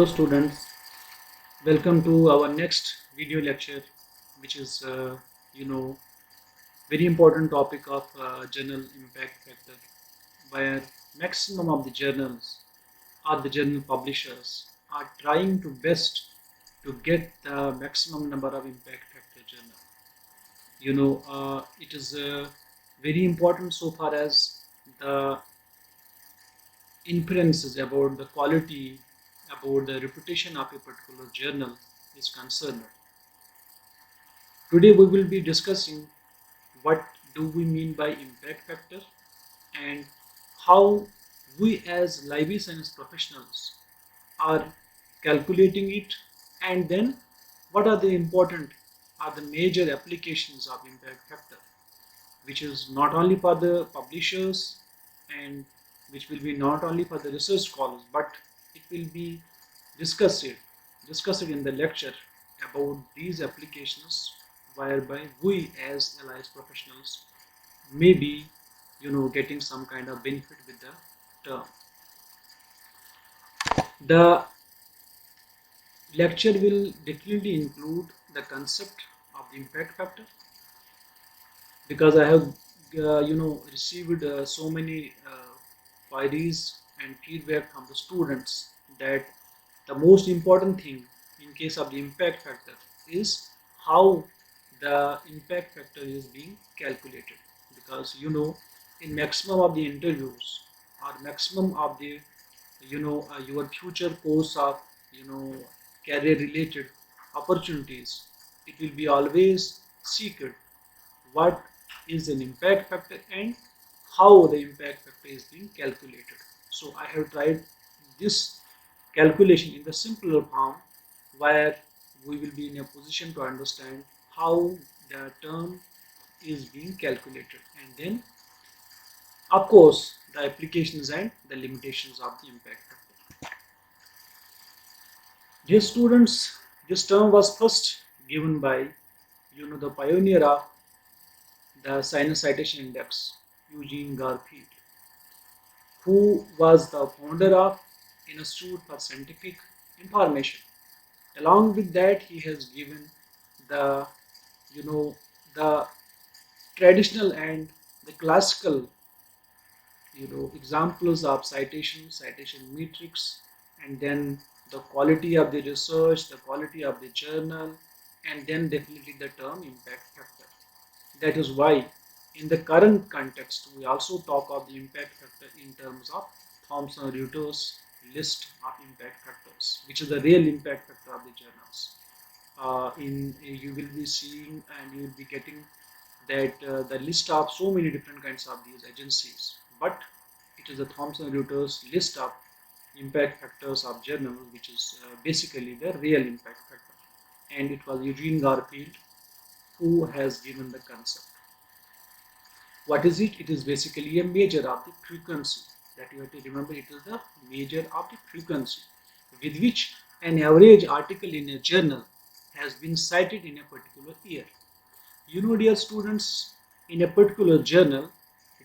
Hello students, welcome to our next video lecture, which is very important topic of journal impact factor, where maximum of the journals or the journal publishers are trying to best to get the maximum number of impact factor journal. It is very important so far as the inferences about the quality, about the reputation of a particular journal is concerned. Today we will be discussing what do we mean by impact factor and how we as library science professionals are calculating it, and then what are the important are the major applications of impact factor, which is not only for the publishers and which will be not only for the research scholars, but it will be discussed discussed in the lecture about these applications whereby we as allies professionals may be getting some kind of benefit with the term. The lecture will definitely include the concept of the impact factor, because I have received so many queries and feedback from the students that the most important thing in case of the impact factor is how the impact factor is being calculated, because in maximum of the interviews or maximum of the your future course of career related opportunities, it will be always secret what is an impact factor and how the impact factor is being calculated. So I have tried this calculation in the simpler form, where we will be in a position to understand how the term is being calculated, and then of course the applications and the limitations of the impact factor. Dear students, this term was first given by the pioneer of the sinus citation index, Eugene Garfield, who was the founder of Institute for Scientific Information. Along with that, he has given the the traditional and the classical examples of citation metrics, and then the quality of the research, the quality of the journal, and then definitely the term impact factor. That is why in the current context we also talk of the impact factor in terms of Thomson Reuters list of impact factors, which is the real impact factor of the journals. In You will be seeing and you will be getting that the list of so many different kinds of these agencies, but it is the Thomson Reuters list of impact factors of journals, which is basically the real impact factor, and it was Eugene Garfield who has given the concept. What is it? It is basically a measure of the frequency, that you have to remember. It is the measure of the frequency with which an average article in a journal has been cited in a particular year. Dear students, in a particular journal,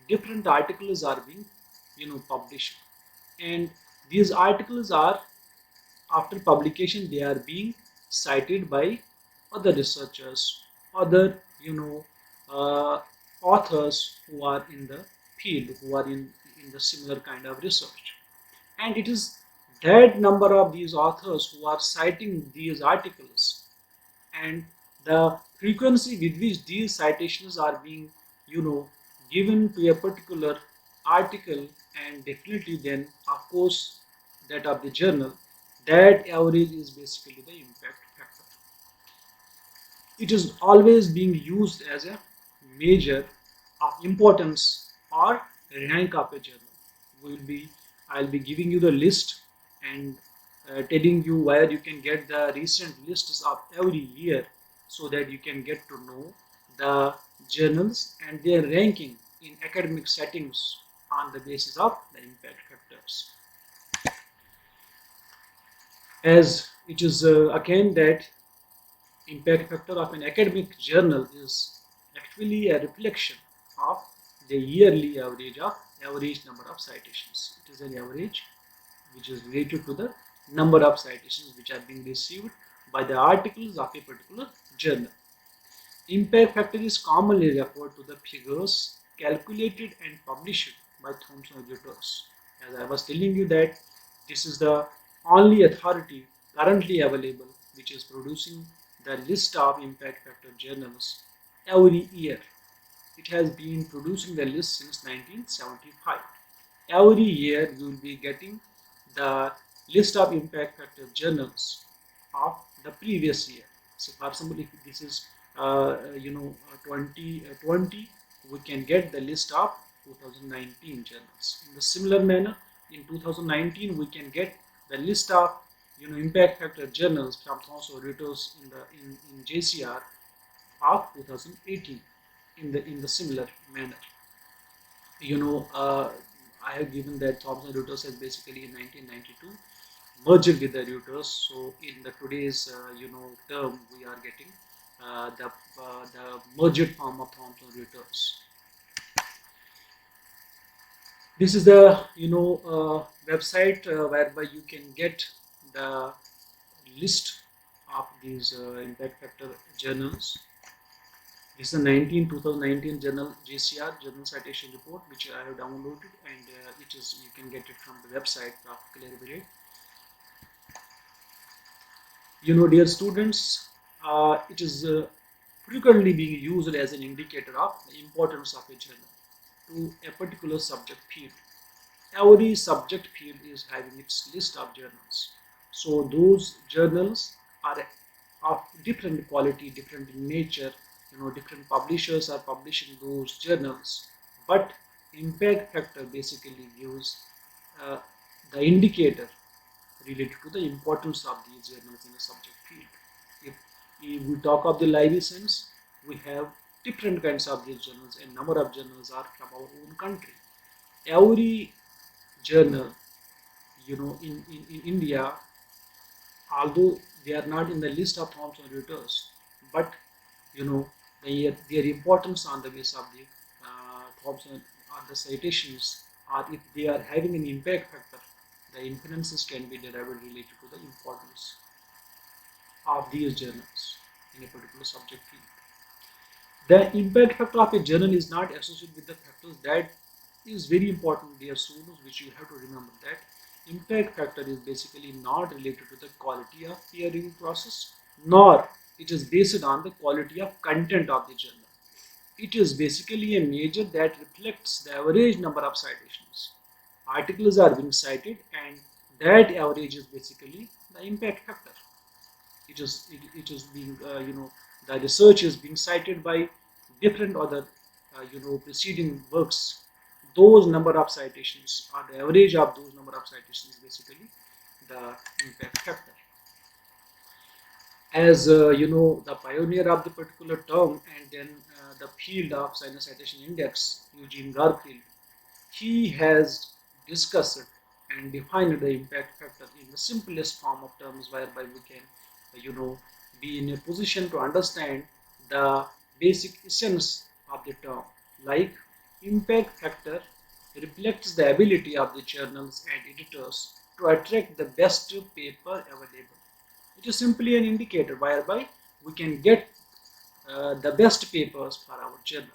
different articles are being published, and these articles are, after publication, they are being cited by other researchers, other uh, authors who are in the field, who are in the similar kind of research. And it is that number of these authors who are citing these articles and the frequency with which these citations are being given to a particular article, and definitely then of course that of the journal, that average is basically the impact factor. It is always being used as a measure of importance or rank of a journal. I'll be giving you the list and telling you where you can get the recent lists of every year, so that you can get to know the journals and their ranking in academic settings on the basis of the impact factors. As it is again that impact factor of an academic journal is actually a reflection of the yearly average of average number of citations. It is an average which is related to the number of citations which are being received by the articles of a particular journal. Impact factor is commonly referred to the figures calculated and published by Thomson Reuters. As I was telling you that this is the only authority currently available which is producing the list of impact factor journals every year. It has been producing the list since 1975. Every year you will be getting the list of impact factor journals of the previous year. So for example, if this is 2020, we can get the list of 2019 journals. In the similar manner, in 2019 we can get the list of impact factor journals from Thomson Reuters in JCR of 2018 in the similar manner. you know uh, I have given that Thomson Reuters has basically in 1992 merged with the Reuters. So in the today's term we are getting the merged form of Thomson Reuters. This is the website whereby you can get the list of these impact factor journals. This is the 2019 journal JCR Journal Citation Report, which I have downloaded, and you can get it from the website of Clarivate. Dear students, it is frequently being used as an indicator of the importance of a journal to a particular subject field. Every subject field is having its list of journals. So those journals are of different quality, different in nature. Different publishers are publishing those journals, but impact factor basically gives uh, the indicator related to the importance of these journals in a subject field. If we talk of the library sense, we have different kinds of these journals, and number of journals are from our own country. Every journal, in India, although they are not in the list of Thomson Reuters, but you know their importance on the base of the Thomson or the citations, or if they are having an impact factor, the inferences can be derived related to the importance of these journals in a particular subject field. The impact factor of a journal is not associated with the factors. That is very important, dear students, which you have to remember that impact factor is basically not related to the quality of peer review process, nor it is based on the quality of content of the journal. It is basically a measure that reflects the average number of citations. Articles are being cited, and that average is basically the impact factor. It is being the research is being cited by different other preceding works. Those number of citations, or the average of those number of citations, is basically the impact factor. As the pioneer of the particular term, and then the field of sinus citation index, Eugene Garfield, he has discussed and defined the impact factor in the simplest form of terms, whereby we can you know be in a position to understand the basic essence of the term. Like, impact factor reflects the ability of the journals and editors to attract the best paper available. It is simply an indicator whereby we can get the best papers for our journal.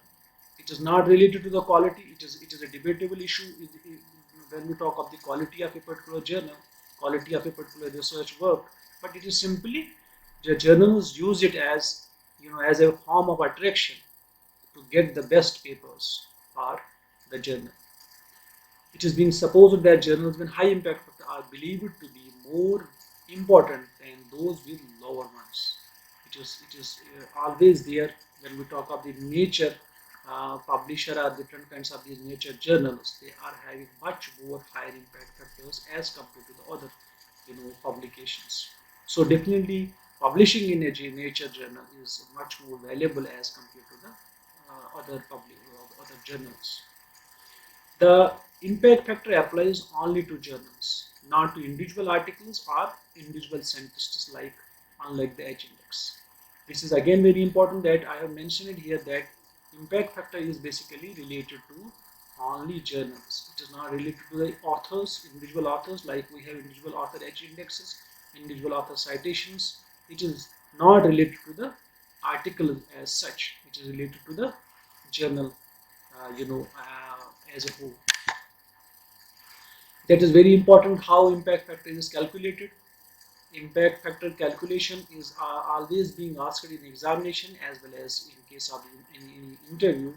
It is not related to the quality. It is a debatable issue when we talk of the quality of a particular journal, quality of a particular research work. But it is simply the journals use it as as a form of attraction to get the best papers for the journal. It is being supposed that journals with high impact factor are believed to be more important than those with lower ones. It is always there when we talk of the nature publisher or different kinds of these nature journals. They are having much more higher impact factors as compared to the other publications. So definitely publishing in a nature journal is much more valuable as compared to the other journals. The impact factor applies only to journals, not to individual articles or individual scientists, unlike the H index. This is again very important that I have mentioned it here, that impact factor is basically related to only journals. It is not related to the authors, individual authors, like we have individual author H indexes, individual author citations. It is not related to the article as such. It is related to the journal, as a whole. That is very important how impact factor is calculated. Impact factor calculation is always being asked in examination as well as in case of in interview.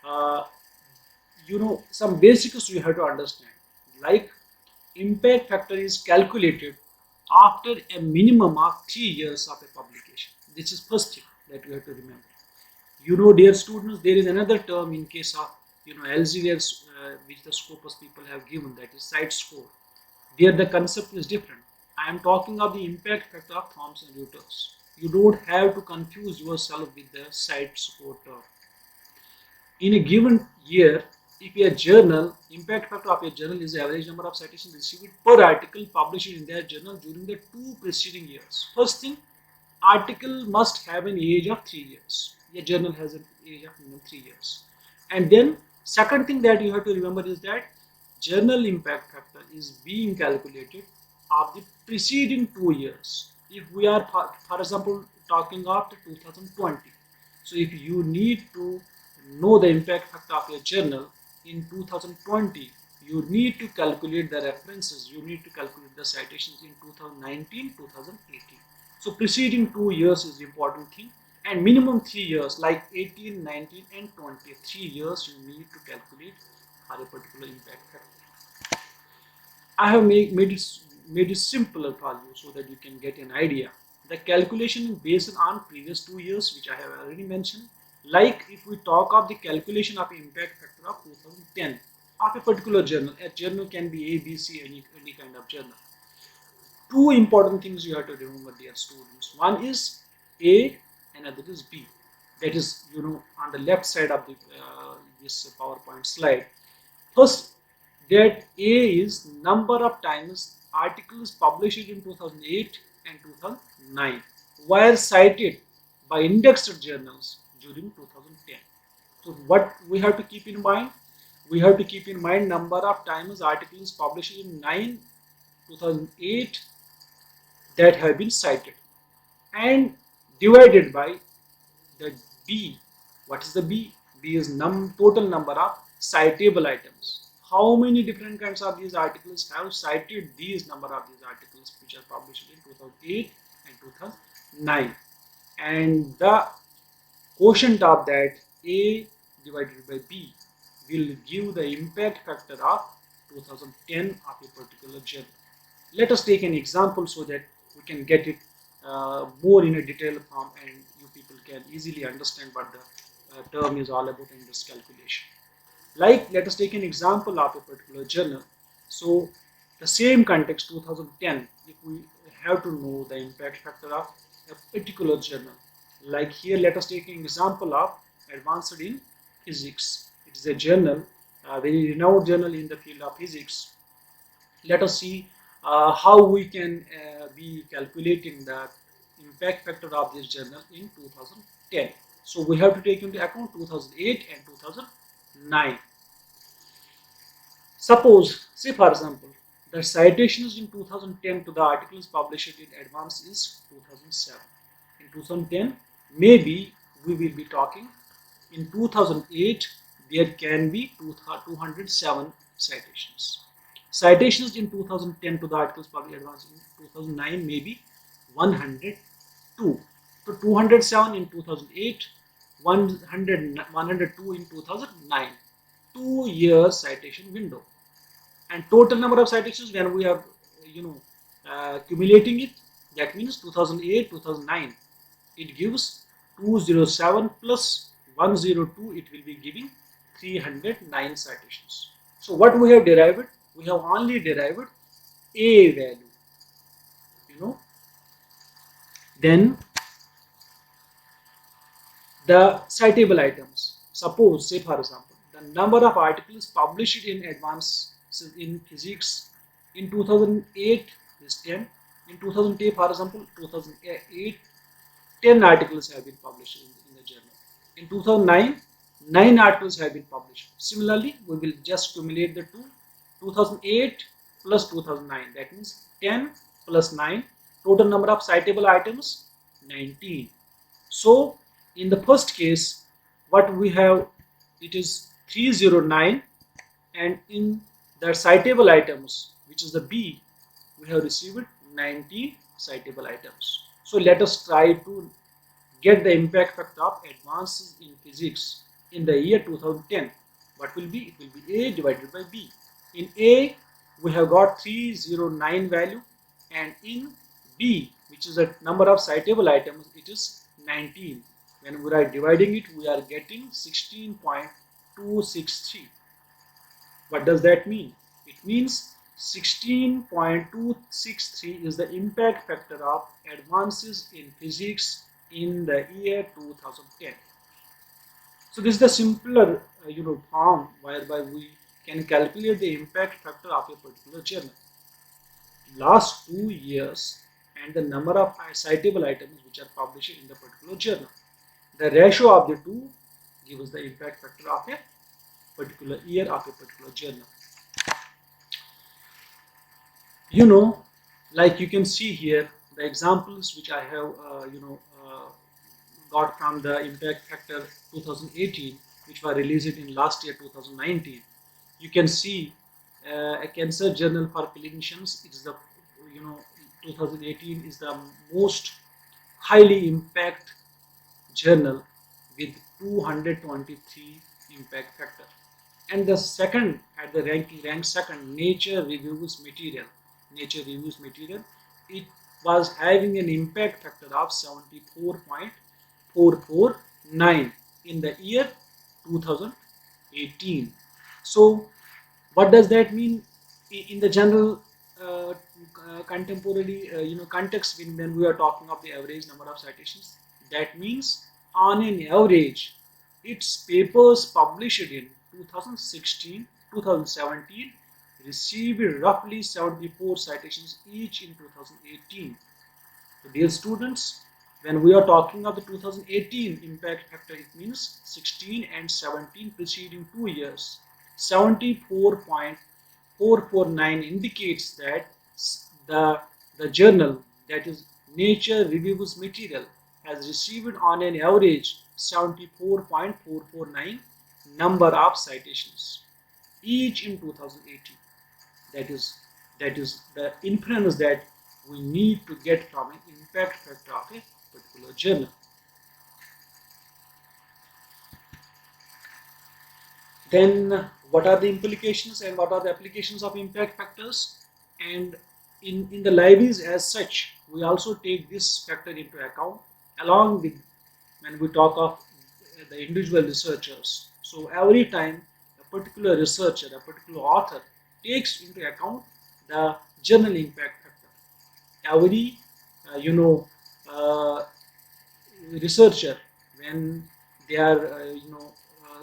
Uh, some basics you have to understand, like impact factor is calculated after a minimum of 3 years of a publication. This is first thing that you have to remember. Dear students, there is another term in case of Elsevier, which the Scopus people have given, that is site score. There the concept is different. I am talking of the impact factor of Thomson Reuters. You don't have to confuse yourself with the site score term. In a given year, if a journal, impact factor of a journal is the average number of citations received per article published in their journal during the 2 preceding years. First thing, article must have an age of 3 years. A journal has an age of minimum 3 years. And then second thing that you have to remember is that journal impact factor is being calculated of the preceding 2 years. If we are, for example, talking after 2020, so if you need to know the impact factor of your journal in 2020, you need to calculate the references, you need to calculate the citations in 2019, 2018. So preceding 2 years is the important thing, and minimum 3 years like 18, 19 and 20, 3 years you need to calculate for a particular impact factor. I have made it simpler for you so that you can get an idea. The calculation is based on previous 2 years, which I have already mentioned. Like if we talk of the calculation of impact factor of 2010 of a particular journal, a journal can be A, B, C, any kind of journal. Two important things you have to remember, dear students. One is A, and another is B. That is, on the left side of the this PowerPoint slide. First, that A is number of times articles published in 2008 and 2009 were cited by indexed journals during 2010. So what we have to keep in mind? We have to keep in mind number of times articles published in 2008 that have been cited, and divided by the B. What is the B? B is total number of citable items. How many different kinds of these articles have cited these number of these articles which are published in 2008 and 2009, and the quotient of that A divided by B will give the impact factor of 2010 of a particular journal. Let us take an example so that we can get it more in a detailed form and you people can easily understand what the term is all about in this calculation. Like, let us take an example of a particular journal. So the same context 2010, if we have to know the impact factor of a particular journal, like here let us take an example of Advanced in Physics. It is a journal, a very renowned journal in the field of physics. Let us see how we can be calculating the impact factor of this journal in 2010. So we have to take into account 2008 and 2009. Suppose, say for example, the citations in 2010 to the articles published in Advance is 2007. In 2010, maybe we will be talking. In 2008, there can be 207 citations. Citations in 2010 to the articles published in Advance in 2009 may be 102. So 207 in 2008, 102 in 2009. 2 years citation window. And total number of citations when we are accumulating it, that means 2008 2009, it gives 207 plus 102, it will be giving 309 citations. So what we have derived, we have only derived A value, then the citable items. Suppose, say for example, the number of articles published in Advances in Physics in 2008 is 10. In 2008, for example, 2008, 10 articles have been published in the journal. In 2009, 9 articles have been published. Similarly, we will just accumulate the two. 2008 plus 2009, that means 10 plus 9. Total number of citable items 19. So in the first case, what we have, it is 309, and in the citable items, which is the B, we have received 90 citable items. So let us try to get the impact factor of advances in physics in the year 2010. What will be? It will be A divided by B. In A, we have got 309 value, and in B, which is the number of citable items, it is 19. When we are dividing it, we are getting 16.263. What does that mean? It means 16.263 is the impact factor of advances in physics in the year 2010. So this is the simpler form whereby we can calculate the impact factor of a particular journal. Last 2 years and the number of citable items which are published in the particular journal. The ratio of the two gives the impact factor of a particular year of a particular journal. Like you can see here, the examples which I have got from the impact factor 2018, which were released in last year 2019. You can see a cancer journal for clinicians. It is the 2018 is the most highly impact journal with 223 impact factor. And the second at the rank second, Nature Reviews Material, it was having an impact factor of 74.449 in the year 2018. So what does that mean in the general contemporary context when we are talking of the average number of citations? That means on an average, its papers published in 2016, 2017 received roughly 74 citations each in 2018. So dear students, when we are talking of the 2018 impact factor, it means 16 and 17 preceding 2 years. 74.449 indicates that the journal, that is Nature Reviews Material, has received on an average 74.449 number of citations each in 2018. That is the inference that we need to get from an impact factor of a particular journal. Then what are the implications and what are the applications of impact factors? And in the libraries as such, we also take this factor into account along with when we talk of the individual researchers. So every time a particular researcher, a particular author takes into account the journal impact factor. Every researcher, when they are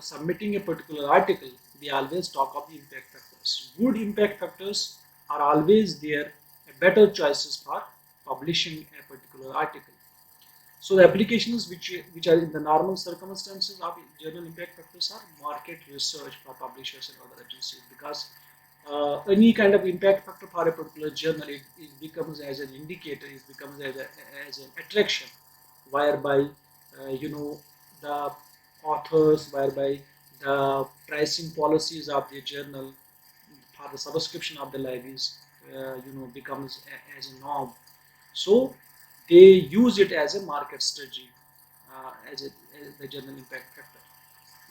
submitting a particular article, they always talk of the impact factors. Good impact factors are always there, better choices for publishing a particular article. So the applications which are in the normal circumstances of journal impact factors are market research for publishers and other agencies, because any kind of impact factor for a particular journal, it becomes as an indicator, it becomes as an attraction, whereby the authors, whereby the pricing policies of the journal for the subscription of the libraries becomes as a norm. So they use it as a market strategy, as the journal impact factor.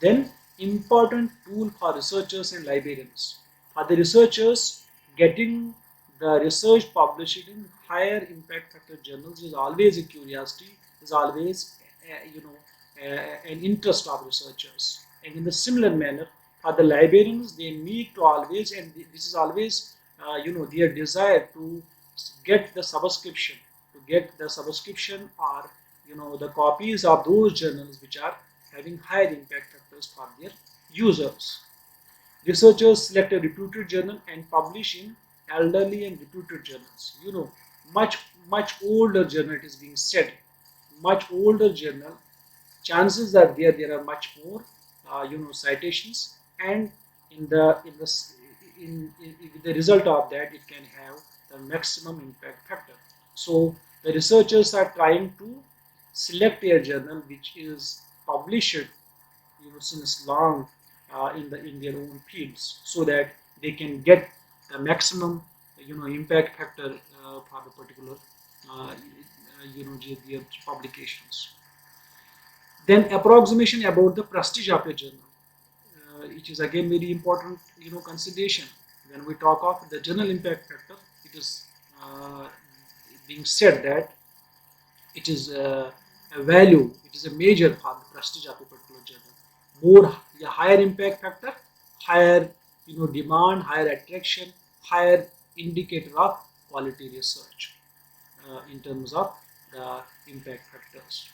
Then important tool for researchers and librarians. For the researchers, getting the research published in higher impact factor journals is always a curiosity, is always an interest of researchers. And in the similar manner, for the librarians, they need to always, and this is always their desire to get the subscription, or the copies of those journals which are having higher impact factors for their users. Researchers select a reputed journal and publish in elderly and reputed journals. Much older journal, it is being said, much older journal, chances are there are much more citations, and in the in the s- in the result of that it can have the maximum impact factor. So the researchers are trying to select a journal which is published since long in their own fields, so that they can get the maximum impact factor for the particular their publications. Then approximation about the prestige of a journal, which is again very important consideration when we talk of the journal impact factor. It is uh, being said that it is a value, it is a measure for the prestige of a particular journal. More a higher impact factor, higher demand, higher attraction, higher indicator of quality research in terms of the impact factors.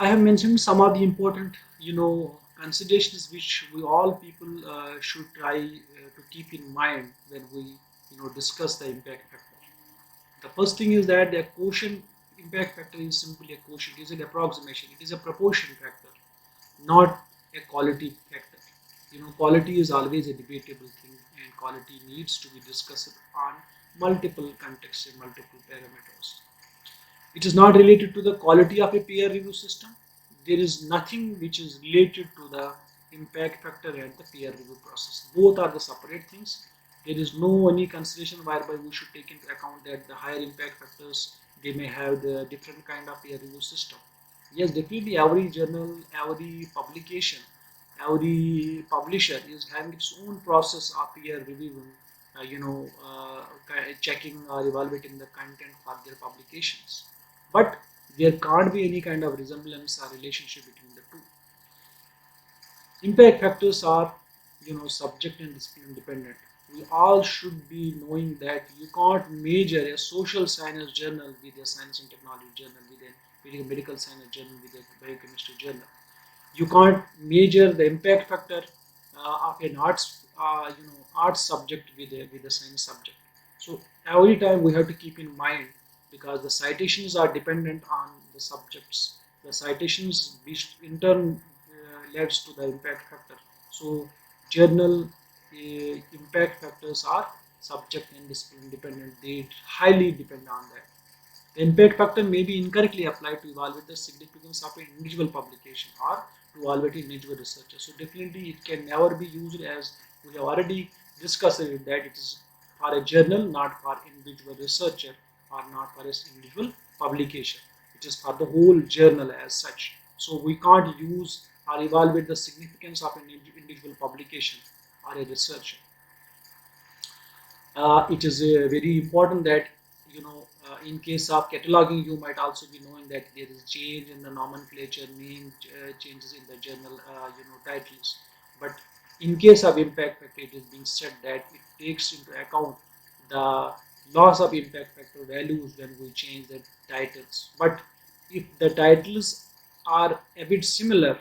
I have mentioned some of the important, considerations which we all people should try to keep in mind when we, discuss the impact factor. The first thing is that the quotient impact factor is simply a quotient. It is an approximation. It is a proportion factor, not a quality factor. Quality is always a debatable thing, and quality needs to be discussed on multiple contexts and multiple parameters. It is not related to the quality of a peer review system. There is nothing which is related to the impact factor and the peer review process. Both are the separate things. There is no any consideration whereby we should take into account that the higher impact factors, they may have the different kind of peer review system. Yes, definitely every journal, every publication, every publisher is having its own process of peer reviewing, checking or evaluating the content for their publications. But there can't be any kind of resemblance or relationship between the two. Impact factors are, subject and discipline dependent. We all should be knowing that you can't measure a social science journal with a science and technology journal, with a medical science journal, with a biochemistry journal. You can't measure the impact factor of an arts subject with a science subject. So every time we have to keep in mind, because the citations are dependent on the subjects. The citations which in turn leads to the impact factor. So journal impact factors are subject and discipline dependent. They highly depend on that. The impact factor may be incorrectly applied to evaluate the significance of an individual publication or to evaluate individual researchers. So definitely it can never be used, as we have already discussed it, that it is for a journal, not for individual researcher or not for an individual publication. It is for the whole journal as such. So we can't use or evaluate the significance of an individual publication or a researcher. It is very important that in case of cataloging, you might also be knowing that there is change in the nomenclature, name changes in the journal titles. But in case of impact factor, it is being said that it takes into account the loss of impact factor values when we change the titles. But if the titles are a bit similar,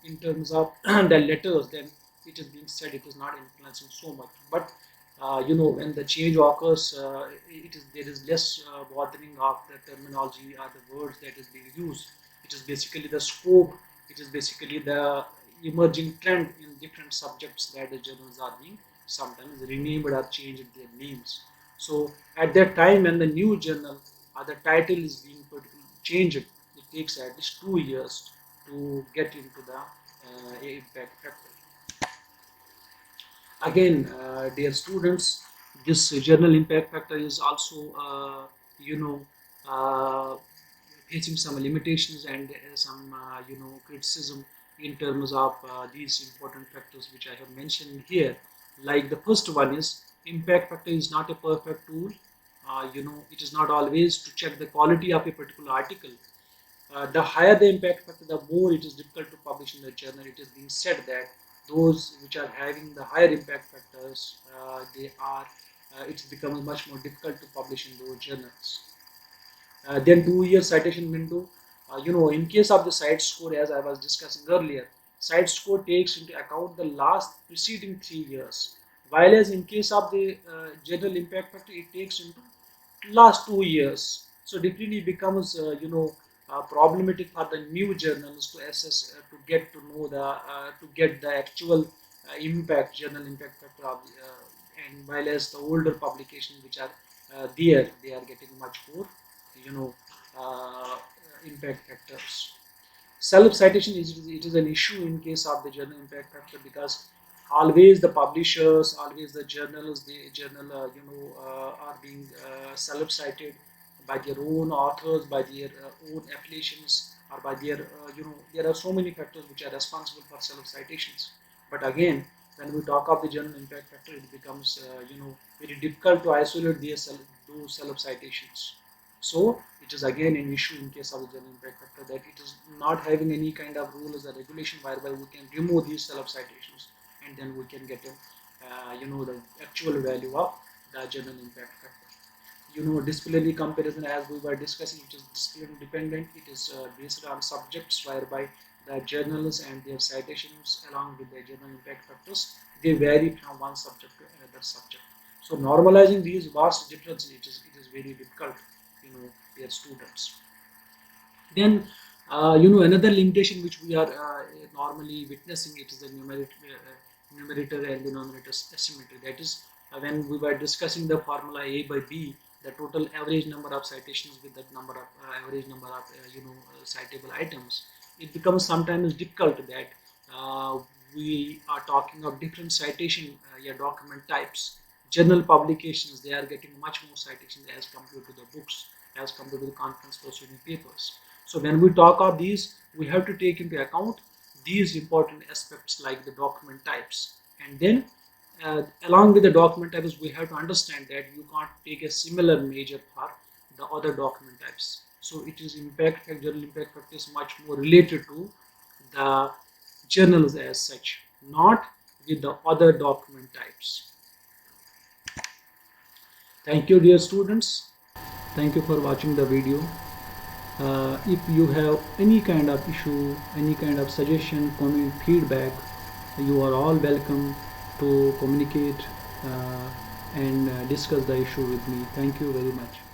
in terms of the letters, then it is being said it is not influencing so much. But when the change occurs, there is less bothering of the terminology or the words that is being used. It is basically the scope. It is basically the emerging trend in different subjects that the journals are being sometimes renamed or changed their names. So at that time, when the new journal or the title is being changed, it takes at least 2 years to get into the impact factor. Again, dear students, this journal impact factor is also you know uh, facing some limitations and some criticism in terms of these important factors which I have mentioned here. Like the first one is, impact factor is not a perfect tool. It is not always to check the quality of a particular article. The higher the impact factor, the more it is difficult to publish in the journal. It is being said that those which are having the higher impact factors, it's becoming much more difficult to publish in those journals. Then 2 year citation window. In case of the site score, as I was discussing earlier, site score takes into account the last preceding 3 years, while as in case of the general impact factor, it takes into last 2 years. So definitely becomes problematic for the new journals to assess, to get to know to get the actual impact, journal impact factor of and while as the older publications which are there, they are getting much more, you know, uh, impact factors. Self-citation is an issue in case of the journal impact factor, because always the publishers, always the journals, the journal are being self-cited by their own authors, by their own affiliations, or by their there are so many factors which are responsible for self-citations. But again, when we talk of the journal impact factor, it becomes very difficult to isolate those self-citations. So it is again an issue in case of the general impact factor, that it is not having any kind of rules or regulation whereby we can remove these self-citations, and then we can get a, the actual value of the general impact factor. Disciplinary comparison, as we were discussing, it is discipline dependent. It is based on subjects whereby the journals and their citations along with the general impact factors, they vary from one subject to another subject. So normalizing these vast differences, it is very difficult, their students. Then another limitation which we are normally witnessing, it is the numerator and denominator asymmetry. That is, when we were discussing the formula A by B, the total average number of citations with that number of average number of citable items, it becomes sometimes difficult that we are talking of different citation document types. Journal publications, they are getting much more citations as compared to the books, as compared to the conference proceeding papers. So when we talk of these, we have to take into account these important aspects like the document types. And then along with the document types, we have to understand that you can't take a similar measure for the other document types. So it is journal impact factor is much more related to the journals as such, not with the other document types. Thank you, dear students. Thank you for watching the video. If you have any kind of issue, any kind of suggestion, comment, feedback, you are all welcome to communicate and discuss the issue with me. Thank you very much.